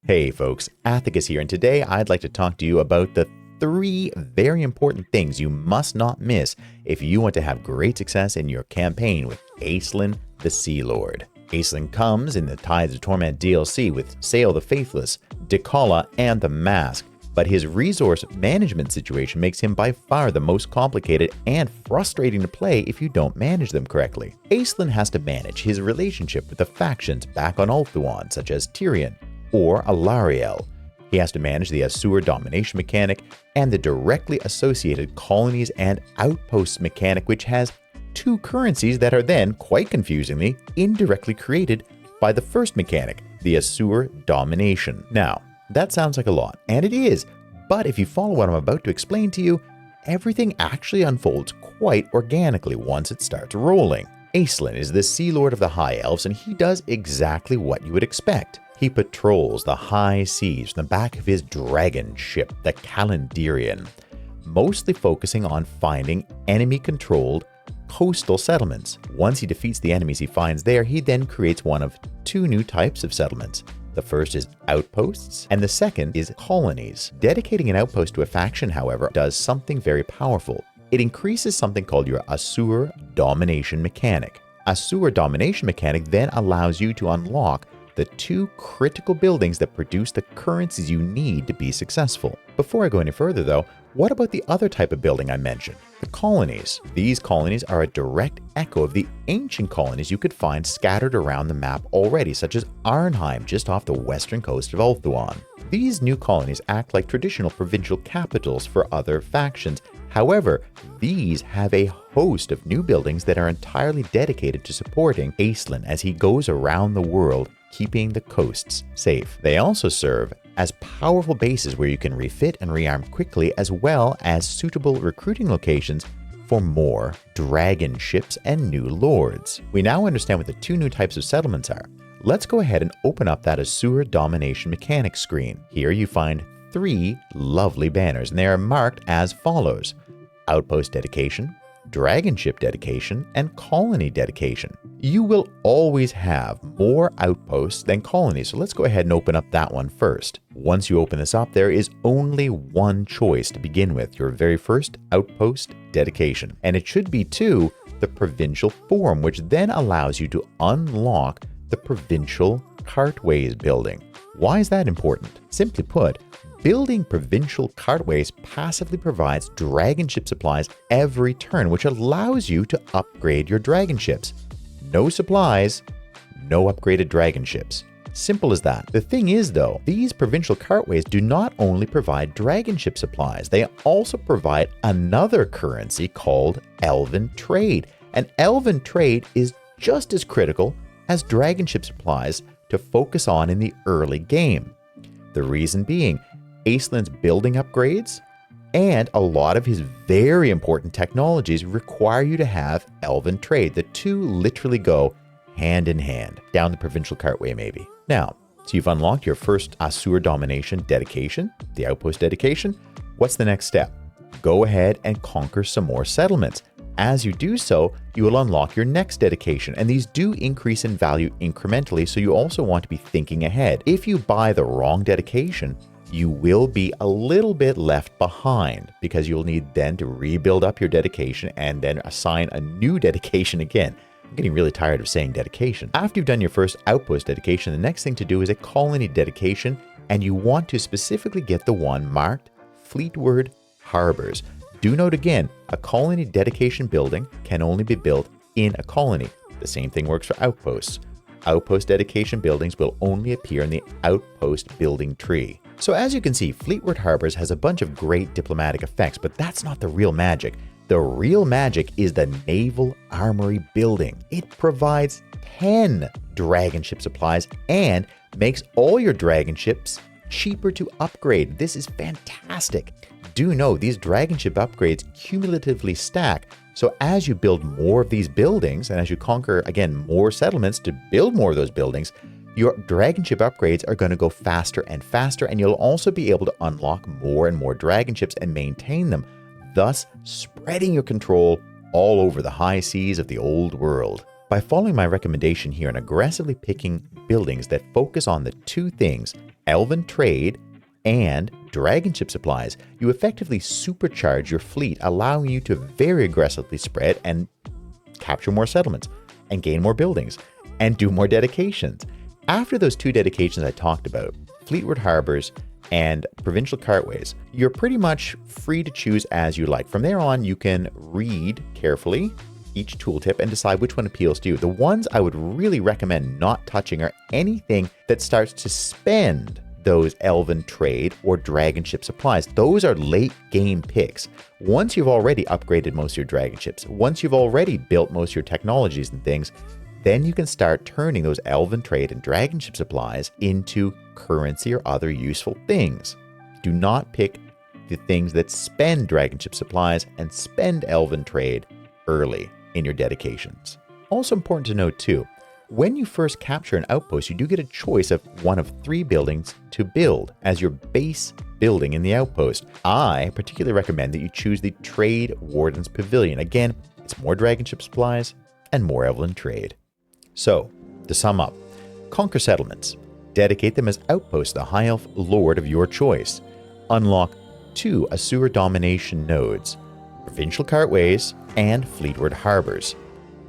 Hey folks, Athicus here, and today I'd like to talk to you about the 3 very important things you must not miss if you want to have great success in your campaign with Aislinn the Sea Lord. Aislinn comes in the Tides of Torment DLC with Sail the Faithless, Decala, and the Mask, but his resource management situation makes him by far the most complicated and frustrating to play if you don't manage them correctly. Aislinn has to manage his relationship with the factions back on Ulthuan, such as Tyrion or Alariel. He has to manage the Asur domination mechanic and the directly associated colonies and outposts mechanic, which has 2 currencies that are then, quite confusingly, indirectly created by the first mechanic, the Asur domination. Now, that sounds like a lot, and it is, but if you follow what I'm about to explain to you, everything actually unfolds quite organically once it starts rolling. Aislinn is the Sea Lord of the High Elves, and he does exactly what you would expect. He patrols the high seas from the back of his dragon ship, the Calendirian, mostly focusing on finding enemy-controlled coastal settlements. Once he defeats the enemies he finds there, he then creates one of 2 new types of settlements. The first is outposts, and the second is colonies. Dedicating an outpost to a faction, however, does something very powerful. It increases something called your Asur domination mechanic. Asur domination mechanic then allows you to unlock the 2 critical buildings that produce the currencies you need to be successful. Before I go any further though, what about the other type of building I mentioned? The colonies. These colonies are a direct echo of the ancient colonies you could find scattered around the map already, such as Arnheim just off the western coast of Ulthuan. These new colonies act like traditional provincial capitals for other factions. However, these have a host of new buildings that are entirely dedicated to supporting Aislinn as he goes around the world, keeping the coasts safe. They also serve as powerful bases where you can refit and rearm quickly, as well as suitable recruiting locations for more dragon ships and new lords. We now understand what the 2 new types of settlements are. Let's go ahead and open up that Asur domination mechanics screen. Here you find 3 lovely banners, and they are marked as follows: Outpost dedication, Dragon ship dedication, and colony dedication. You will always have more outposts than colonies, so let's go ahead and open up that one first. Once you open this up, there is only one choice to begin with, your very first outpost dedication. And it should be to the provincial forum, which then allows you to unlock the provincial cartways building. Why is that important? Simply put, building provincial cartways passively provides dragon ship supplies every turn, which allows you to upgrade your dragon ships. No supplies, no upgraded dragon ships. Simple as that. The thing is though, these provincial cartways do not only provide dragon ship supplies, they also provide another currency called elven trade. And elven trade is just as critical as dragon ship supplies to focus on in the early game. The reason being, Aislinn's building upgrades and a lot of his very important technologies require you to have elven trade. The 2 literally go hand in hand, down the provincial cartway maybe. Now, so you've unlocked your first Asur domination dedication, the outpost dedication. What's the next step? Go ahead and conquer some more settlements. As you do so, you will unlock your next dedication, and these do increase in value incrementally, so you also want to be thinking ahead. If you buy the wrong dedication, you will be a little bit left behind because you'll need then to rebuild up your dedication and then assign a new dedication again. I'm getting really tired of saying dedication. After you've done your first outpost dedication, the next thing to do is a colony dedication, and you want to specifically get the one marked Fleetward Harbors. Do note again, a colony dedication building can only be built in a colony. The same thing works for outposts. Outpost dedication buildings will only appear in the outpost building tree. So as you can see, Fleetward Harbors has a bunch of great diplomatic effects, but that's not the real magic. The real magic is the Naval Armory building. It provides 10 dragon ship supplies and makes all your dragon ships cheaper to upgrade. This is fantastic. Do know these dragon ship upgrades cumulatively stack. So as you build more of these buildings and as you conquer, again, more settlements to build more of those buildings, your dragon ship upgrades are going to go faster and faster, and you'll also be able to unlock more and more dragon ships and maintain them, thus spreading your control all over the high seas of the old world. By following my recommendation here and aggressively picking buildings that focus on the two things, elven trade and dragon ship supplies, you effectively supercharge your fleet, allowing you to very aggressively spread and capture more settlements and gain more buildings and do more dedications. After those two dedications I talked about, Fleetward Harbors and Provincial Cartways, you're pretty much free to choose as you like. From there on, you can read carefully each tooltip and decide which one appeals to you. The ones I would really recommend not touching are anything that starts to spend those elven trade or dragon ship supplies. Those are late game picks. Once you've already upgraded most of your dragon ships, once you've already built most of your technologies and things, then you can start turning those elven trade and dragon ship supplies into currency or other useful things. Do not pick the things that spend dragon ship supplies and spend elven trade early in your dedications. Also important to note too, when you first capture an outpost, you do get a choice of one of 3 buildings to build as your base building in the outpost. I particularly recommend that you choose the Trade Warden's Pavilion. Again, it's more dragon ship supplies and more elven trade. So, to sum up, conquer settlements. Dedicate them as outposts to the High Elf Lord of your choice. Unlock 2 Asura Domination nodes, Provincial Cartways, and Fleetward Harbors.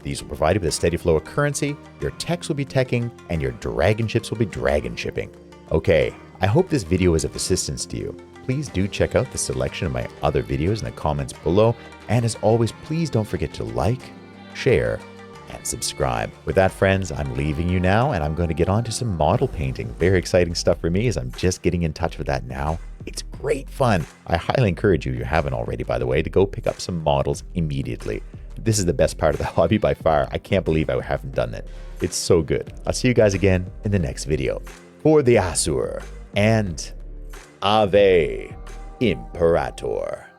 These will provide you with a steady flow of currency, your techs will be teching, and your dragon ships will be dragon shipping. Okay, I hope this video was of assistance to you. Please do check out the selection of my other videos in the comments below. And as always, please don't forget to like, share, and subscribe. With that, friends, I'm leaving you now, and I'm going to get on to some model painting. Very exciting stuff for me as I'm just getting in touch with that now. It's great fun. I highly encourage you, if you haven't already, by the way, to go pick up some models immediately. This is the best part of the hobby by far. I can't believe I haven't done it. It's so good. I'll see you guys again in the next video. For the Asur and Ave Imperator.